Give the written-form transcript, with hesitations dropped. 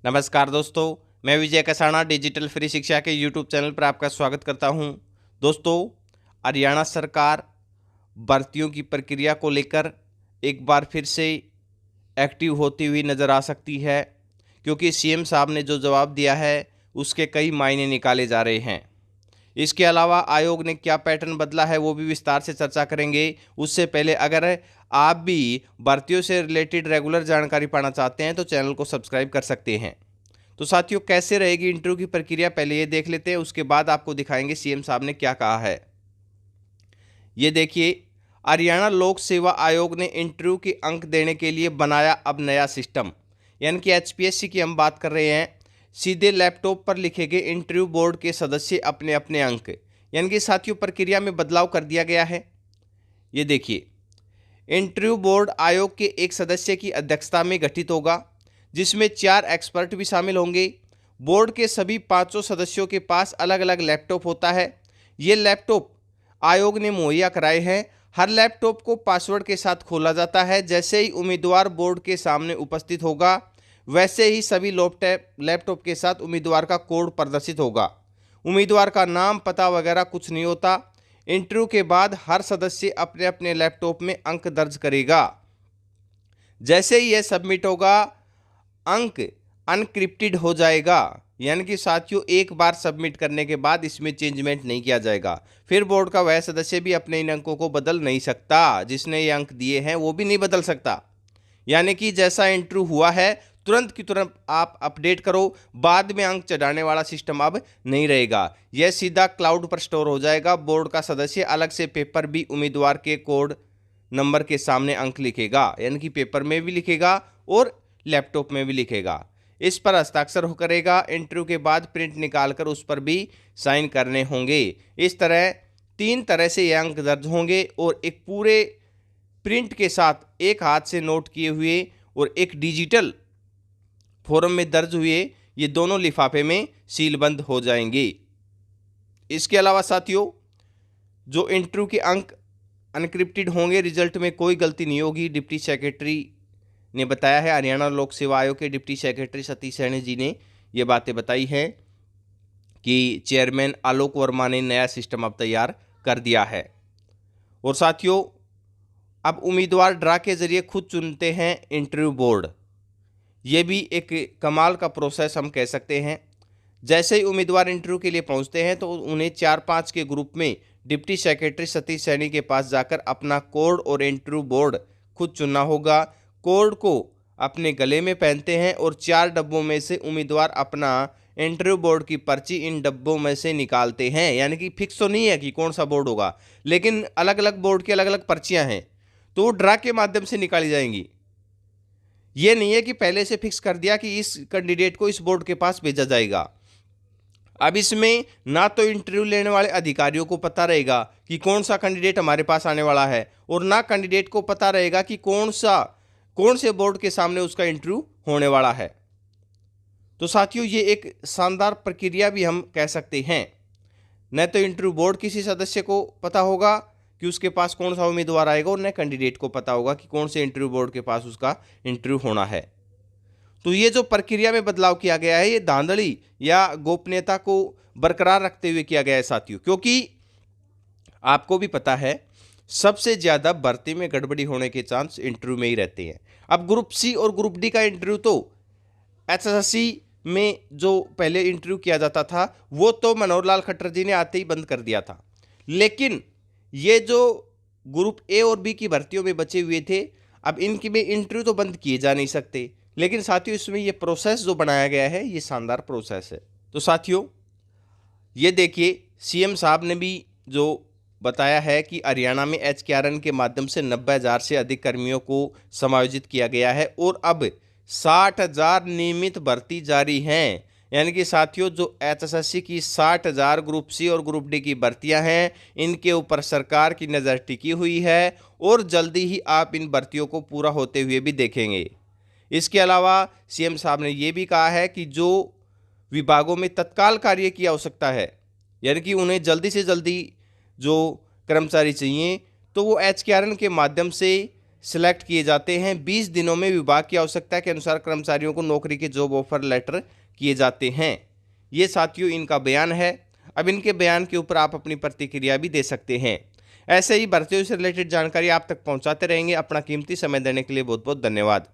नमस्कार दोस्तों, मैं विजय कसाना डिजिटल फ्री शिक्षा के यूट्यूब चैनल पर आपका स्वागत करता हूं। दोस्तों, हरियाणा सरकार भर्तियों की प्रक्रिया को लेकर एक बार फिर से एक्टिव होती हुई नज़र आ सकती है, क्योंकि सीएम साहब ने जो जवाब दिया है उसके कई मायने निकाले जा रहे हैं। इसके अलावा आयोग ने क्या पैटर्न बदला है वो भी विस्तार से चर्चा करेंगे। उससे पहले अगर आप भी भर्तियों से रिलेटेड रेगुलर जानकारी पाना चाहते हैं तो चैनल को सब्सक्राइब कर सकते हैं। तो साथियों, कैसे रहेगी इंटरव्यू की प्रक्रिया पहले ये देख लेते हैं, उसके बाद आपको दिखाएंगे सीएम साहब ने क्या कहा है। ये देखिए, हरियाणा लोक सेवा आयोग ने इंटरव्यू के अंक देने के लिए बनाया अब नया सिस्टम, यानी कि एचपीएससी की हम बात कर रहे हैं। सीधे लैपटॉप पर लिखे गए इंटरव्यू बोर्ड के सदस्य अपने अपने अंक, यानी कि साथियों प्रक्रिया में बदलाव कर दिया गया है। ये देखिए, इंटरव्यू बोर्ड आयोग के एक सदस्य की अध्यक्षता में गठित होगा, जिसमें 4 एक्सपर्ट भी शामिल होंगे। बोर्ड के सभी 500 सदस्यों के पास अलग अलग लैपटॉप होता है। ये लैपटॉप आयोग ने मुहैया कराए हैं। हर लैपटॉप को पासवर्ड के साथ खोला जाता है। जैसे ही उम्मीदवार बोर्ड के सामने उपस्थित होगा, वैसे ही सभी लैपटॉप के साथ उम्मीदवार का कोड प्रदर्शित होगा। उम्मीदवार का नाम, पता वगैरह कुछ नहीं होता। इंटरव्यू के बाद हर सदस्य अपने अपने लैपटॉप में अंक दर्ज करेगा। जैसे ही यह सबमिट होगा, अंक अनक्रिप्टेड हो जाएगा, यानी कि साथियों एक बार सबमिट करने के बाद इसमें चेंजमेंट नहीं किया जाएगा। फिर बोर्ड का वह सदस्य भी अपने इन अंकों को बदल नहीं सकता। जिसने ये अंक दिए हैं वो भी नहीं बदल सकता। यानी कि जैसा इंटरव्यू हुआ है तुरंत की तुरंत आप अपडेट करो, बाद में अंक चढ़ाने वाला सिस्टम अब नहीं रहेगा। यह सीधा क्लाउड पर स्टोर हो जाएगा। बोर्ड का सदस्य अलग से पेपर भी उम्मीदवार के कोड नंबर के सामने अंक लिखेगा, यानी कि पेपर में भी लिखेगा और लैपटॉप में भी लिखेगा। इस पर हस्ताक्षर करेगा। इंटरव्यू के बाद प्रिंट निकालकर उस पर भी साइन करने होंगे। इस तरह 3 तरह से ये अंक दर्ज होंगे और एक पूरे प्रिंट के साथ एक हाथ से नोट किए हुए और एक डिजिटल फॉर्म में दर्ज हुए, ये दोनों लिफाफे में सीलबंद हो जाएंगे। इसके अलावा साथियों, जो इंटरव्यू के अंक अनक्रिप्टेड होंगे, रिजल्ट में कोई गलती नहीं होगी। डिप्टी सेक्रेटरी ने बताया है, हरियाणा लोक सेवा आयोग के डिप्टी सेक्रेटरी सतीश सैनी जी ने ये बातें बताई हैं कि चेयरमैन आलोक वर्मा ने नया सिस्टम अब तैयार कर दिया है। और साथियों, अब उम्मीदवार ड्रा के जरिए खुद चुनते हैं इंटरव्यू बोर्ड। ये भी एक कमाल का प्रोसेस हम कह सकते हैं। जैसे ही उम्मीदवार इंटरव्यू के लिए पहुंचते हैं तो उन्हें 4-5 के ग्रुप में डिप्टी सेक्रेटरी सतीश सैनी के पास जाकर अपना कोड और इंटरव्यू बोर्ड खुद चुनना होगा। कोड को अपने गले में पहनते हैं और 4 डब्बों में से उम्मीदवार अपना इंटरव्यू बोर्ड की पर्ची इन डब्बों में से निकालते हैं। यानी कि फिक्स तो नहीं है कि कौन सा बोर्ड होगा, लेकिन अलग अलग बोर्ड की अलग अलग पर्चियां हैं, तो वो ड्रा के माध्यम से निकाली जाएंगी। ये नहीं है कि पहले से फिक्स कर दिया कि इस कैंडिडेट को इस बोर्ड के पास भेजा जाएगा। अब इसमें ना तो इंटरव्यू लेने वाले अधिकारियों को पता रहेगा कि कौन सा कैंडिडेट हमारे पास आने वाला है, और ना कैंडिडेट को पता रहेगा कि कौन से बोर्ड के सामने उसका इंटरव्यू होने वाला है। तो साथियों, ये एक शानदार प्रक्रिया भी हम कह सकते हैं। न तो इंटरव्यू बोर्ड किसी सदस्य को पता होगा कि उसके पास कौन सा उम्मीदवार आएगा, और न कैंडिडेट को पता होगा कि कौन से इंटरव्यू बोर्ड के पास उसका इंटरव्यू होना है। तो ये जो प्रक्रिया में बदलाव किया गया है, ये धांधली या गोपनीयता को बरकरार रखते हुए किया गया है साथियों, क्योंकि आपको भी पता है सबसे ज़्यादा भर्ती में गड़बड़ी होने के चांस इंटरव्यू में ही रहते हैं। अब ग्रुप सी और ग्रुप डी का इंटरव्यू तो एसएससी में जो पहले इंटरव्यू किया जाता था वो तो मनोहर लाल खट्टर जी ने आते ही बंद कर दिया था। लेकिन ये जो ग्रुप ए और बी की भर्तियों में बचे हुए थे, अब इनकी में इंटरव्यू तो बंद किए जा नहीं सकते, लेकिन साथियों इसमें ये प्रोसेस जो बनाया गया है ये शानदार प्रोसेस है। तो साथियों, ये देखिए, सीएम साहब ने भी जो बताया है कि हरियाणा में एचकेआरएन के माध्यम से 90,000 से अधिक कर्मियों को समायोजित किया गया है और अब 60,000 नियमित भर्ती जारी हैं। यानी कि साथियों, जो एचएसएससी की 60,000 ग्रुप सी और ग्रुप डी की भर्तियां हैं, इनके ऊपर सरकार की नज़र टिकी हुई है और जल्दी ही आप इन भर्तियों को पूरा होते हुए भी देखेंगे। इसके अलावा सीएम साहब ने ये भी कहा है कि जो विभागों में तत्काल कार्य की आवश्यकता है, यानी कि उन्हें जल्दी से जल्दी जो कर्मचारी चाहिए, तो वो एचकेआरएन के माध्यम से सिलेक्ट किए जाते हैं। 20 दिनों में विभाग की आवश्यकता के अनुसार कर्मचारियों को नौकरी के जॉब ऑफर लेटर किए जाते हैं। ये साथियों इनका बयान है। अब इनके बयान के ऊपर आप अपनी प्रतिक्रिया भी दे सकते हैं। ऐसे ही भर्तियों से रिलेटेड जानकारी आप तक पहुंचाते रहेंगे। अपना कीमती समय देने के लिए बहुत बहुत धन्यवाद।